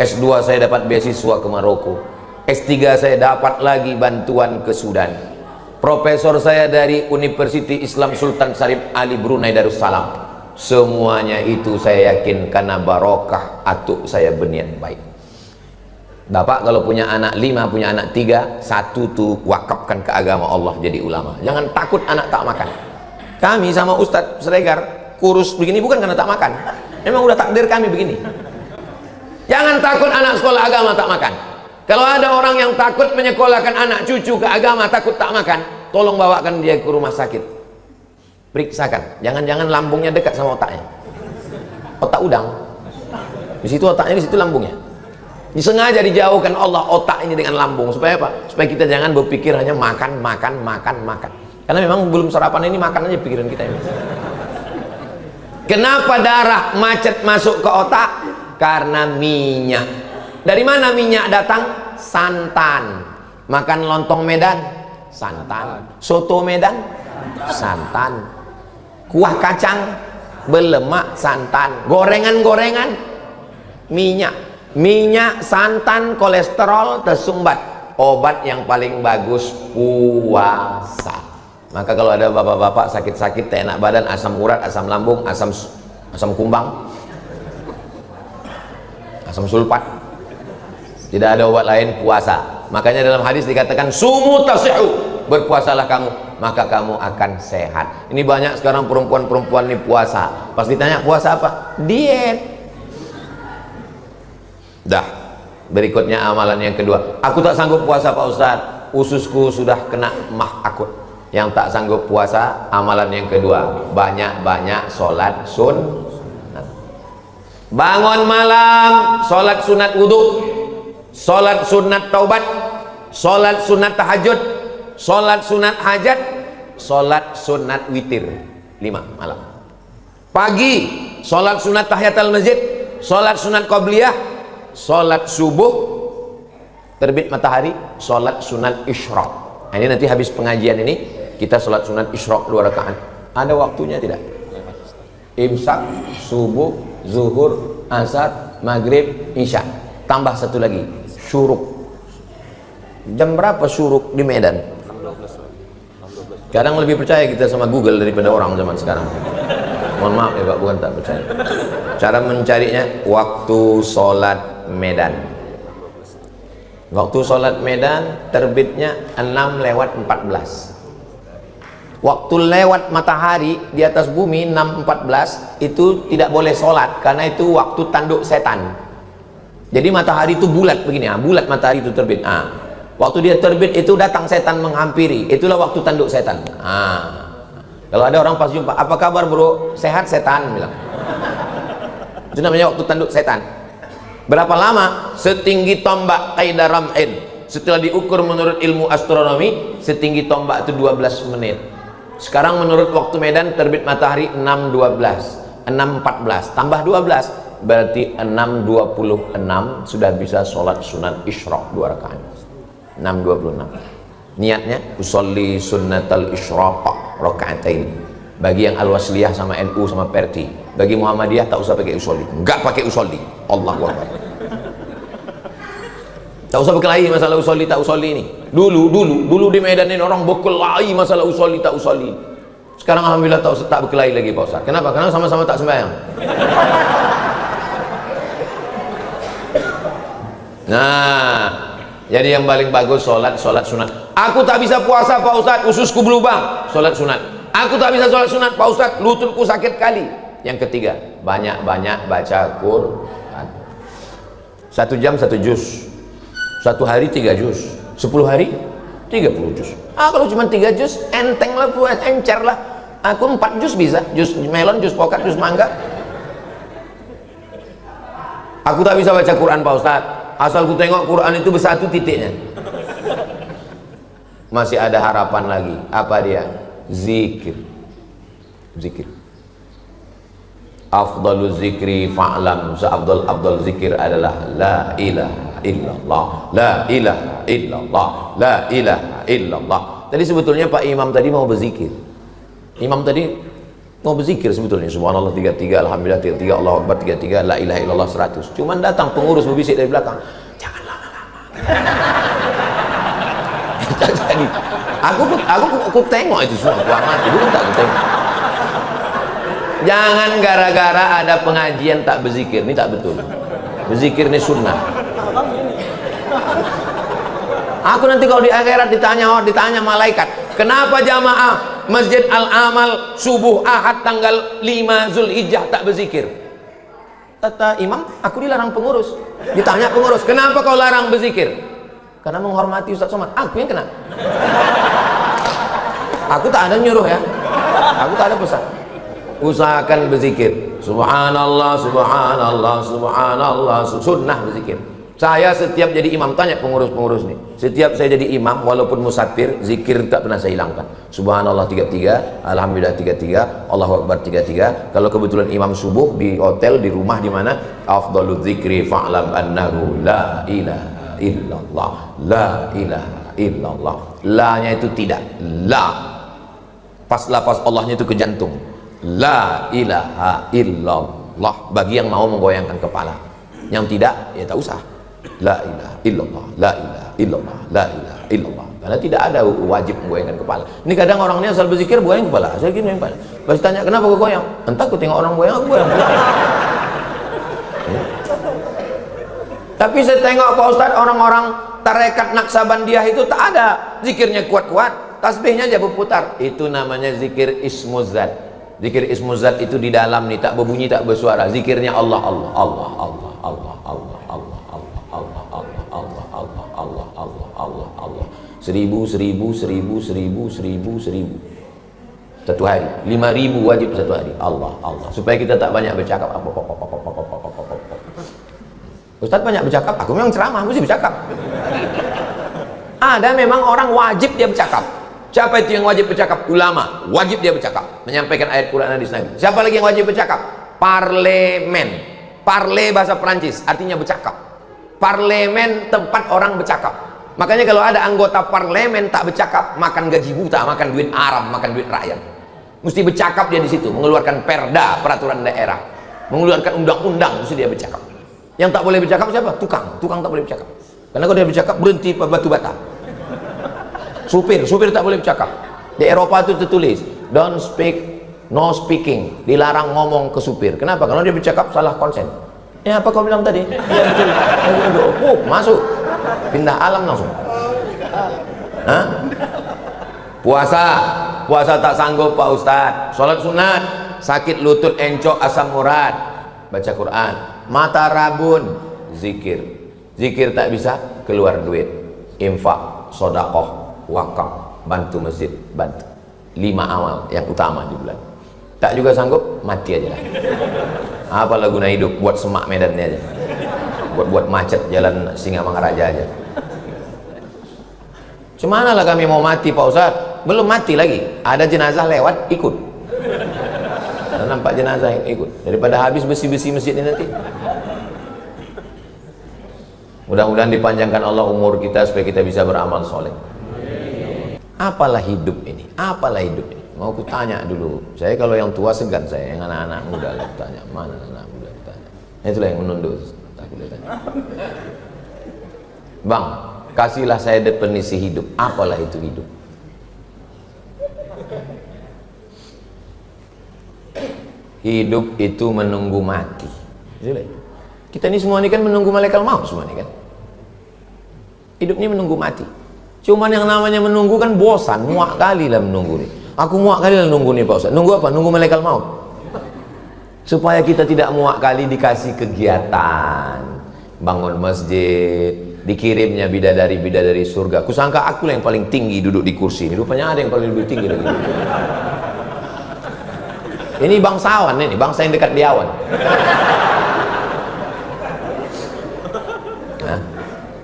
S2 saya dapat beasiswa ke Maroko. S3 saya dapat lagi bantuan ke Sudan. Profesor saya dari University Islam Sultan Syarif Ali Brunei Darussalam. Semuanya itu saya yakin karena barokah atuk saya berniat baik. Bapak kalau punya anak 5, punya anak 3, 1 tuh wakafkan ke agama Allah jadi ulama. Jangan takut anak tak makan. Kami sama Ustadz Siregar kurus begini bukan karena tak makan. Memang udah takdir kami begini. Jangan takut anak sekolah agama tak makan. Kalau ada orang yang takut menyekolahkan anak cucu ke agama takut tak makan, tolong bawakan dia ke rumah sakit. Periksakan, jangan-jangan lambungnya dekat sama otaknya. Otak udang. Di situ otaknya, di situ lambungnya. Disengaja dijauhkan Allah otak ini dengan lambung supaya apa? Supaya kita jangan berpikir hanya makan. Karena memang belum sarapan ini makan aja pikiran kita ini. Kenapa darah macet masuk ke otak? Karena minyak. Dari mana minyak datang? Santan. Makan lontong Medan, santan. Soto Medan, santan. Kuah kacang berlemak, santan. Gorengan-gorengan, minyak. Minyak, santan, kolesterol tersumbat. Obat yang paling bagus puasa. Maka kalau ada bapak-bapak sakit-sakit, tak enak badan, asam urat, asam lambung, asam kumbang, asam sulfat, tidak ada obat lain, puasa. Makanya dalam hadis dikatakan sumu tasihu, berpuasalah kamu maka kamu akan sehat. Ini banyak sekarang perempuan-perempuan ini puasa, pas ditanya puasa apa? Diet. Dah Berikutnya amalan yang kedua, aku tak sanggup puasa Pak Ustaz, ususku sudah kena mah akut. Yang tak sanggup puasa, amalan yang kedua, banyak-banyak sholat sunat. Bangun malam, sholat sunat wudhu, sholat sunat taubat, sholat sunat tahajud, sholat sunat hajat, sholat sunat witir 5 malam. Pagi, sholat sunat tahiyatul masjid, sholat sunat qabliyah, sholat subuh, terbit matahari, sholat sunat isyraq. Nah, ini nanti habis pengajian ini kita sholat sunat isyraq 2 rakaat. Ada waktunya tidak? Imsak, subuh, zuhur, asar, maghrib, isya. Tambah satu lagi, syuruk. Jam berapa syuruk di Medan? Kadang lebih percaya kita sama Google daripada orang zaman sekarang. Mohon maaf ya Pak, bukan tak percaya. Cara mencarinya, waktu sholat Medan. Waktu sholat Medan terbitnya 6:14. Waktu lewat matahari di atas bumi 6:14 itu tidak boleh sholat, karena itu waktu tanduk setan. Jadi matahari itu bulat begini, bulat matahari itu terbit. Waktu dia terbit itu datang setan menghampiri, itulah waktu tanduk setan. Kalau ada orang pas jumpa, apa kabar bro? Sehat setan bilang. Itu namanya waktu tanduk setan. Berapa lama? Setinggi tombak Qaida Ram'in. Setelah diukur menurut ilmu astronomi, setinggi tombak itu 12 menit. Sekarang menurut waktu Medan terbit matahari 6:12, 6:14 tambah 12 berarti 6:26 sudah bisa sholat sunat isyraq 2 rakaat. 6:26. Niatnya usolli sunnatal isyraq rakaatain. Bagi yang Al-Wasliyah sama NU sama Perti, bagi Muhammadiyah tak usah pakai usolli, enggak pakai usolli. Allahu Akbar. Tak usah berkelahi masalah usolli tak usolli ini. Dulu di Medan ini orang berkelahi masalah usolli tak usolli. Sekarang alhamdulillah tak berkelahi lagi Pak Ustaz. Kenapa? Karena sama-sama tak sembahyang. Nah, jadi yang paling bagus sholat sunat. Aku tak bisa puasa Pak Ustaz, ususku berlubang, sholat sunat. Aku tak bisa sholat sunat Pak Ustaz, lututku sakit kali. Yang ketiga, banyak-banyak baca Quran. 1 jam 1 juz, 1 hari 3 juz, 10 hari 30 juz. Kalau cuma 3 juz enteng lah, buat encer lah. Aku 4 juz bisa, juz melon, juz pokat, juz mangga. Aku tak bisa baca Quran Pak Ustaz, asal ku tengok Quran itu bersatu titiknya. Masih ada harapan lagi. Apa dia? Zikir. Afdalu zikri fa'lam, seafdal zikir adalah la ilaha illallah, la ilaha illallah, la ilaha illallah. Tadi sebetulnya Pak Imam tadi mau berzikir. Imam tadi mau berzikir sebetulnya, subhanallah 33, alhamdulillah 33, Allahu akbar 33, la ilaha illallah 100. Cuman datang pengurus berbisik dari belakang, jangan lama-lama. Jadi aku tengok itu semua, aku amati, bukan tak aku tengok. Jangan gara-gara ada pengajian tak berzikir, ini tak betul. Berzikir ini sunnah. Aku nanti kalau di akhirat ditanya malaikat, kenapa jamaah Masjid Al-Amal subuh Ahad tanggal 5 Zulhijjah tak berzikir? Kata imam, aku dilarang pengurus. Ditanya pengurus, kenapa kau larang berzikir? Karena menghormati Ustaz Somad. Aku yang kena. Aku tak ada nyuruh ya, aku tak ada pesan. Usahakan berzikir, subhanallah, subhanallah, subhanallah, sunnah berzikir. Saya setiap jadi imam, tanya pengurus-pengurus nih, setiap saya jadi imam walaupun musafir, zikir tak pernah saya hilangkan. Subhanallah 33, alhamdulillah 33, Allahu akbar 33. Kalau kebetulan imam subuh di hotel, di rumah, di mana, afdalu dzikri fa'lam annahu la ilaha illallah, la ilaha illallah. La nya itu tidak, la pas lafaz Allahnya itu ke jantung, la ilaha illallah, bagi yang mau menggoyangkan kepala. Yang tidak, ya tak usah. La ilaha illallah, la ilaha illallah, la ilaha illallah. Karena tidak ada wajib menggoyangkan kepala. Ini kadang orang ini asal berzikir goyang kepala, asal gini kepala. Pas tanya kenapa kau goyang? Entah, aku tengok orang goyang, aku goyang pula. Tapi saya tengok Pak Ustaz, orang-orang tarekat Naksabandiah itu tak ada zikirnya kuat-kuat, tasbihnya aja berputar. Itu namanya zikir ismuzat. Zikir ismuzat itu di dalam nih, tak berbunyi, tak bersuara. Zikirnya Allah, Allah, Allah, Allah, Allah, Allah, Allah, Allah, Allah, Allah. 1000 satu hari. 5000 wajib satu hari. Allah supaya kita tak banyak bercakap. Ustaz banyak bercakap, aku memang ceramah mesti bercakap. Ada memang orang wajib dia bercakap. Siapa itu yang wajib bercakap? Ulama, wajib dia bercakap, menyampaikan ayat Quran dan hadis Nabi. Siapa lagi yang wajib bercakap? Parlemen. Parle bahasa Perancis, artinya bercakap. Parlemen tempat orang bercakap. Makanya kalau ada anggota parlemen tak bercakap, makan gaji buta, makan duit Arab, makan duit rakyat. Mesti bercakap dia di situ, mengeluarkan perda, peraturan daerah, mengeluarkan undang-undang, mesti dia bercakap. Yang tak boleh bercakap siapa? Tukang tak boleh bercakap. Karena kalau dia bercakap berhenti batu bata. Supir tak boleh bercakap. Di Eropa itu tertulis, don't speak, no speaking, dilarang ngomong ke supir. Kenapa? Kalau dia bercakap salah konsen. Ya apa kau bilang tadi? Ya betul. Masuk, pindah alam langsung. Hah? Puasa tak sanggup Pak Ustadz. Sholat sunat, sakit lutut encok asam urat, baca Quran. Mata rabun, zikir tak bisa, keluar duit, infak, sodakoh, wakaf, bantu masjid, bantu. 5 amal yang utama di bulan. Tak juga sanggup, mati aja lah. Apalah guna hidup, buat semak medannya aja, buat macet jalan Singamangaraja aja. Cemana lah kami mau mati Pak Ustadz? Belum mati lagi, ada jenazah lewat, ikut. Nampak jenazah yang ikut, daripada habis besi-besi masjid ini nanti. Mudah-mudahan dipanjangkan Allah umur kita supaya kita bisa beramal soleh. Apalah hidup ini? Mau ku tanya dulu. Saya kalau yang tua segan, saya yang anak-anak muda lah tanya. Mana anak muda tanya? Itulah yang menunduk. Tak boleh tanya. Bang, kasihlah saya definisi hidup. Apalah itu hidup? Hidup itu menunggu mati. Kita ini semua ini kan menunggu malaikat maut semua ini kan. Hidup ini menunggu mati. Cuman yang namanya menunggu kan bosan, muak kali lah menunggu nih. Aku muak kali lah nunggu nih Pak Ustaz. Nunggu apa? Nunggu malaikat maut. Supaya kita tidak muak kali dikasih kegiatan, bangun masjid, dikirimnya bidadari surga. Kusangka aku lah yang paling tinggi duduk di kursi ini. Rupanya ada yang paling lebih tinggi lagi. Ini bangsawan ini, bangsa yang dekat di awan. Nah,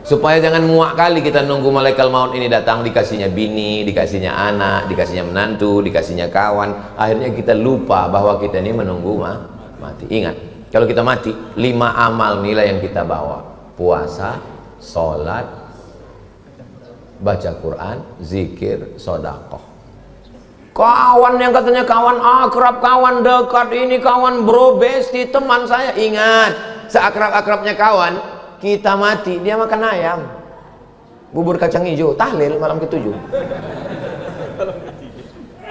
supaya jangan muak kali kita nunggu malaikat maut ini datang, dikasihnya bini, dikasihnya anak, dikasihnya menantu, dikasihnya kawan. Akhirnya kita lupa bahwa kita ini menunggu mati. Ingat, kalau kita mati, 5 amal nilai yang kita bawa: puasa, sholat, baca Quran, zikir, sodakoh. Kawan yang katanya kawan akrab, kawan dekat, ini kawan bro, besti, teman saya. Ingat, seakrab-akrabnya kawan, kita mati, dia makan ayam, bubur kacang hijau, tahlil malam ke-7,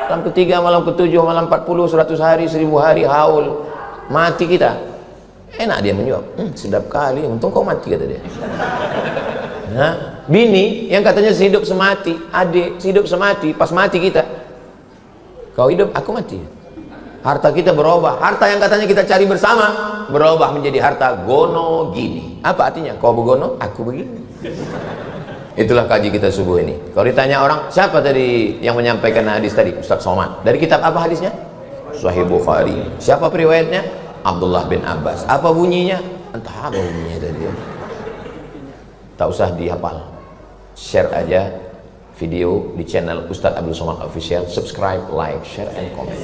malam ke-3, malam ke-7, malam 40, 100 hari, 1000 hari, haul. Mati kita, enak dia menjawab, sedap kali, untung kau mati, kata dia. Nah, bini yang katanya sehidup semati, adik sehidup semati, pas mati kita, kau hidup, aku mati. Harta kita berubah, harta yang katanya kita cari bersama berubah menjadi harta gono gini. Apa artinya? Kau begono, aku begini. Itulah kaji kita subuh ini. Kalau ditanya orang, siapa tadi yang menyampaikan hadis tadi? Ustaz Somad. Dari kitab apa hadisnya? Sahih Bukhari. Siapa periwayatnya? Abdullah bin Abbas. Apa bunyinya? Entah apa bunyinya tadi. Tak usah dihafal. Share aja video di channel Ustadz Abdul Somad Official. Subscribe, like, share, and comment.